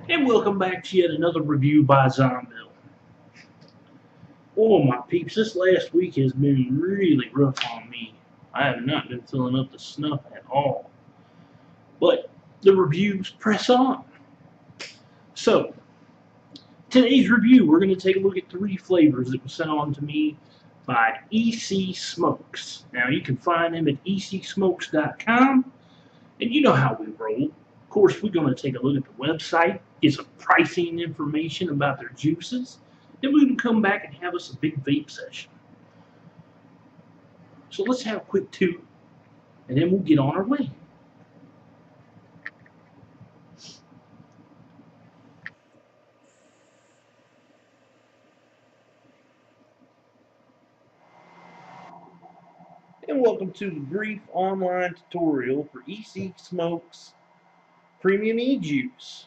And welcome back to yet another review by Zombill. Oh my peeps, this last week has been really rough on me. I have not been filling up the snuff at all. But the reviews press on. So, today's review, we're going to take a look at 3 flavors that were sent on to me by ECSmokes. Now, you can find them at ECSmokes.com, and you know how we roll. Of course, we're going to take a look at the website, get some pricing information about their juices, then we're going to come back and have us a big vape session. So let's have a quick toot, and then we'll get on our way. And welcome to the brief online tutorial for E-Cig Premium E-Juice.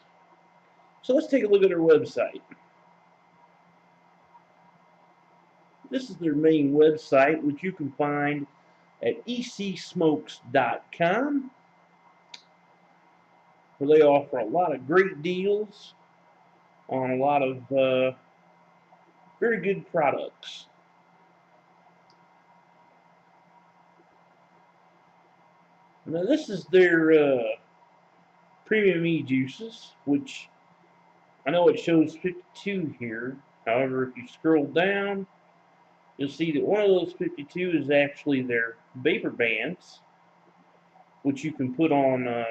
So let's take a look at their website. This is their main website, which you can find at ECSmokes.com, where they offer a lot of great deals on a lot of very good products. Now this is their premium e-juices, which I know it shows 52 here. However, if you scroll down, you'll see that one of those 52 is actually their vapor bands, which you can put on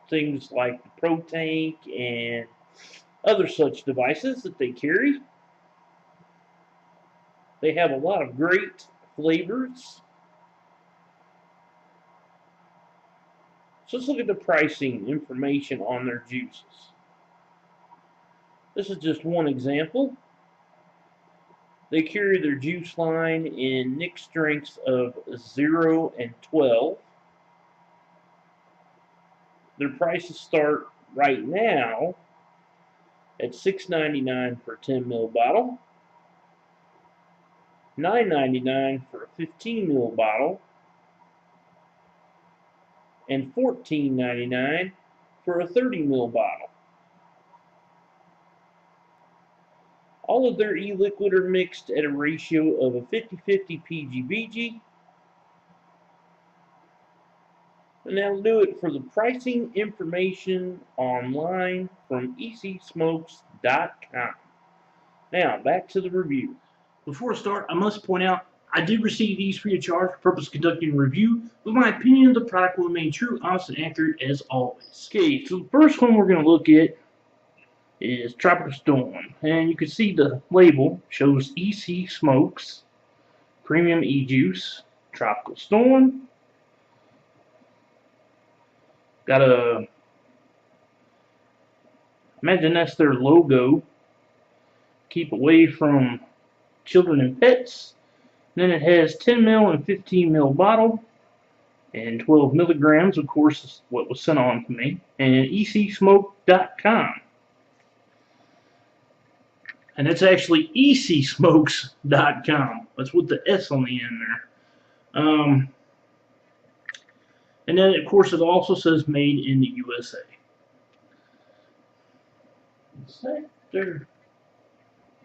things like the Pro Tank and other such devices that they carry. They have a lot of great flavors. So let's look at the pricing information on their juices. This is just one example. They carry their juice line in nic strengths of 0 and 12. Their prices start right now at $6.99 for a 10 ml bottle, $9.99 for a 15 ml bottle, and $14.99 for a 30 ml bottle. All of their e-liquid are mixed at a ratio of a 50-50 PG/VG. And that'll do it for the pricing information online from ECSmokes.com. Now, back to the review. Before I start, I must point out I did receive these free of charge for purpose of conducting a review, but my opinion of the product will remain true, honest, and accurate as always. Okay, so the first one we're going to look at is Tropical Storm, and you can see the label shows ECSmokes Premium E-Juice Tropical Storm. Got a, imagine that's their logo. Keep away from children and pets. Then it has 10 ml and 15 ml bottle, and 12 milligrams, of course, is what was sent on to me, and ECSmoke.com. And it's actually ECSmokes.com. That's with the S on the end there. And then, of course, it also says made in the USA. Is that their?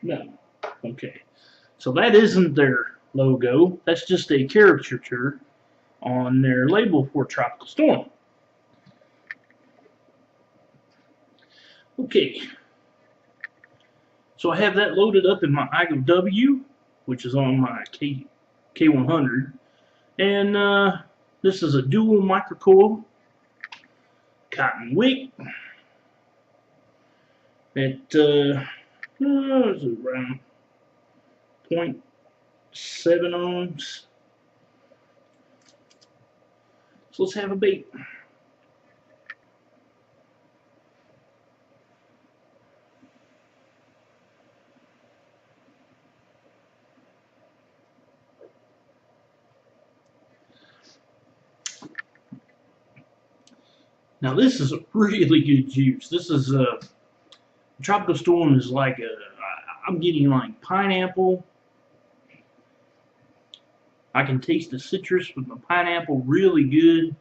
No. Okay. So that isn't their logo. That's just a caricature on their label for Tropical Storm. Okay. So I have that loaded up in my IGO-W, which is on my K100. And this is a dual microcoil cotton wick. It is around 0.7 ohms. So let's have a vape. Now this is a really good juice. This is Tropical Storm is like I'm getting like pineapple. I can taste the citrus with the pineapple really good.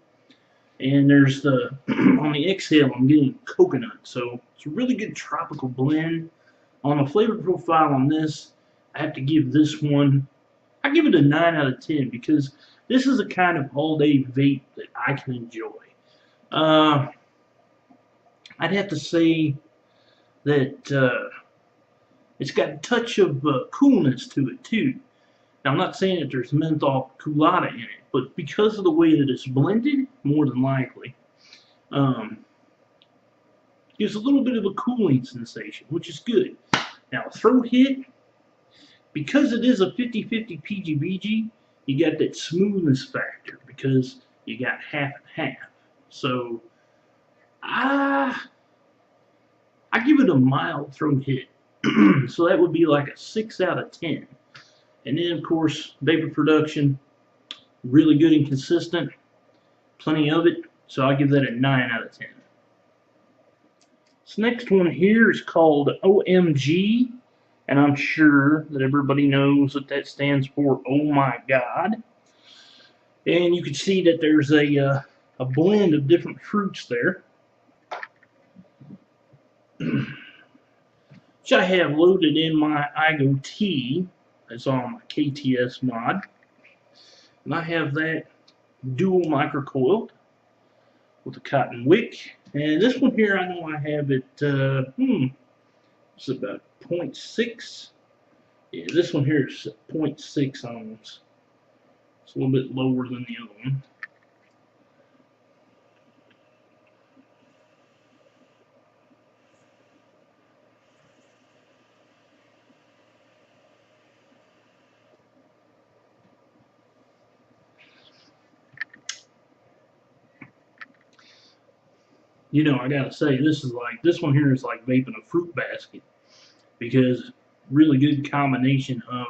And there's the, of On the exhale, I'm getting coconut, so it's a really good tropical blend. On the flavor profile on this, I have to give this one, I give it a 9 out of 10 because this is a kind of all-day vape that I can enjoy. I'd have to say that it's got a touch of coolness to it too. Now, I'm not saying that there's menthol colada in it, but because of the way that it's blended, more than likely, gives a little bit of a cooling sensation, which is good. Now, throw hit, because it is a 50-50 PGBG, you got that smoothness factor because you got half and half. So, I give it a mild throw hit. So that would be like a 6 out of 10. And then, of course, vapor production, really good and consistent. Plenty of it. So I'll give that a 9 out of 10. This next one here is called OMG. And I'm sure that everybody knows that that stands for Oh My God. And you can see that there's a blend of different fruits there. Which I have loaded in my iGo T. That's on my KTS mod. And I have that dual microcoiled with a cotton wick. And this one here, I know I have it, it's about 0.6. Yeah, this one here is 0.6 ohms. It's a little bit lower than the other one. You know, I gotta say, this one here is like vaping a fruit basket because really good combination of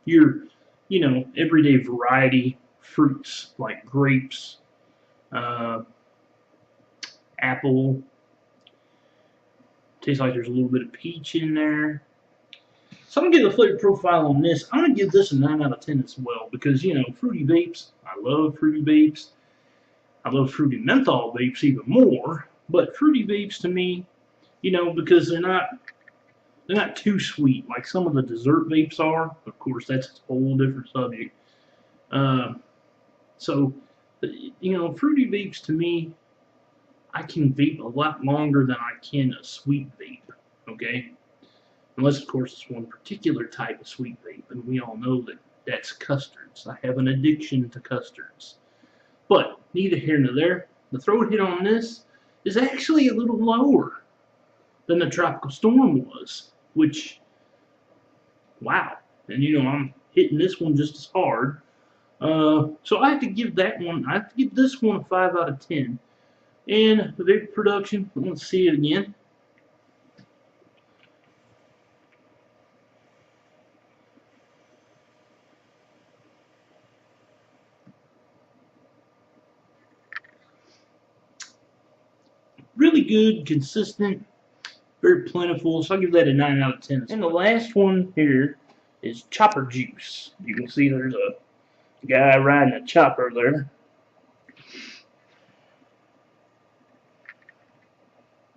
your, everyday variety fruits like grapes, apple. Tastes like there's a little bit of peach in there. So I'm gonna give the flavor profile on this. I'm gonna give this a 9 out of 10 as well because fruity vapes. I love fruity vapes. I love fruity menthol vapes even more, but fruity vapes to me, because they're not too sweet like some of the dessert vapes are. Of course, that's a whole different subject. So, fruity vapes to me, I can vape a lot longer than I can a sweet vape. Okay, unless of course it's one particular type of sweet vape, and we all know that that's custards. I have an addiction to custards. But neither here nor there. The throw hit on this is actually a little lower than the Tropical Storm was, which, wow. And I'm hitting this one just as hard. So I have to give this one a 5 out of 10. And the vapor production, let's see it again. Really good, consistent, very plentiful, so I'll give that a 9 out of 10. And the last one here is chopper juice. You can see there's a guy riding a chopper there.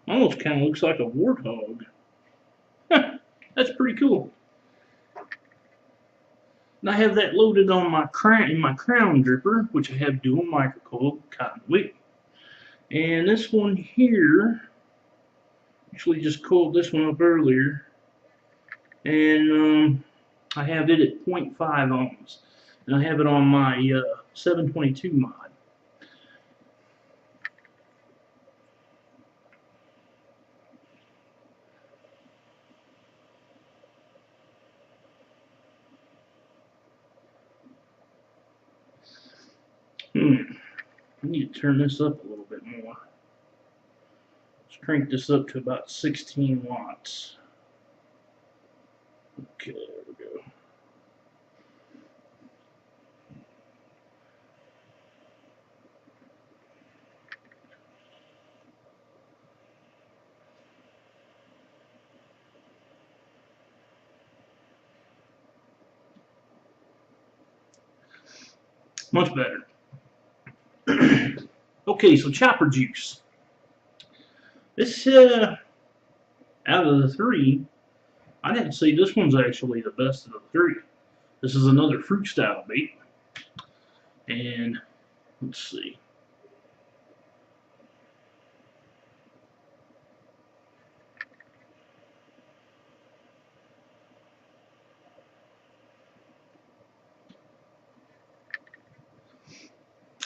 Almost kind of looks like a warthog. That's pretty cool. And I have that loaded on my crown dripper, which I have dual microcoil cotton wick. And this one here, actually just coiled this one up earlier, and I have it at 0.5 ohms, and I have it on my 722 mod. I need to turn this up a little bit more. Let's crank this up to about 16 watts. Okay, there we go. Much better. Okay, so chopper juice. This out of the three, I'd have to say this one's actually the best of the three. This is another fruit style vape, and let's see.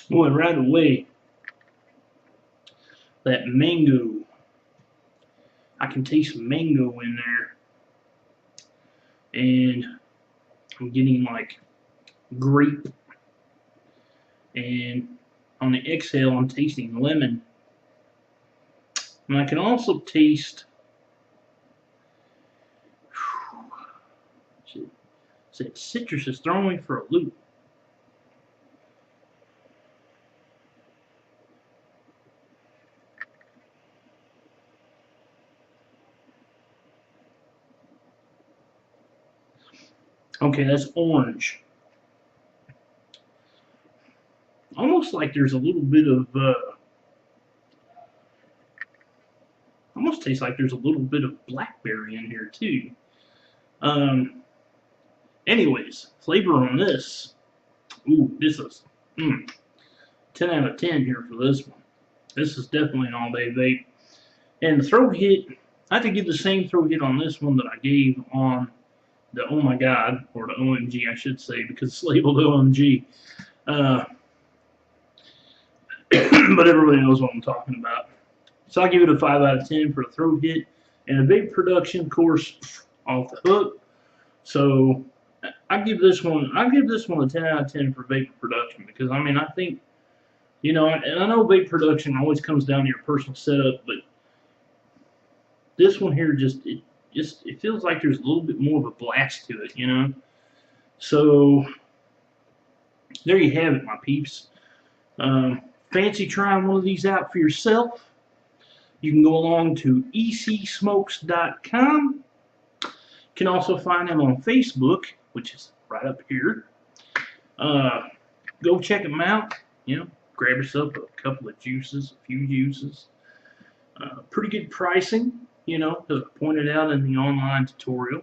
Boy, right away, that mango. I can taste mango in there, and I'm getting like grape, and on the exhale, I'm tasting lemon, and I can also taste. That citrus is throwing me for a loop. Okay, that's orange. Almost like there's a little bit of, almost tastes like there's a little bit of blackberry in here too. Anyways, flavor on this. Ooh, this is 10 out of 10 here for this one. This is definitely an all-day vape. And the throw hit, I have to give the same throw hit on this one that I gave on the Oh My God, or the OMG I should say, because it's labeled OMG. But everybody knows what I'm talking about. So I'll give it a 5 out of 10 for a throw hit. And a big production, of course, off the hook. So I give this one a 10 out of 10 for vapor production, because I mean, I think, you know, and I know vape production always comes down to your personal setup, but this one here it feels like there's a little bit more of a blast to it, you know. So there you have it, my peeps. Fancy trying one of these out for yourself? You can go along to ECSmokes.com. You can also find them on Facebook, which is right up here. Go check them out. You know, grab yourself a couple of juices, a few juices. Pretty good pricing, you know, as I pointed out in the online tutorial.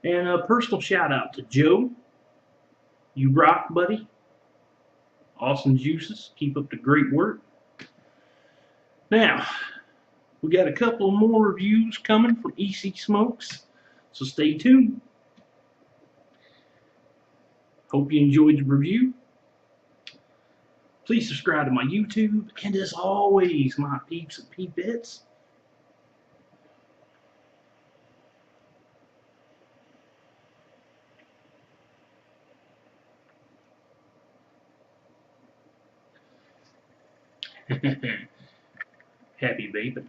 And a personal shout out to Joe. You rock, buddy. Awesome juices. Keep up the great work. Now, we got a couple more reviews coming from ECSmokes, so stay tuned. Hope you enjoyed the review. Please subscribe to my YouTube, and as always, my peeps and peepettes, happy vaping.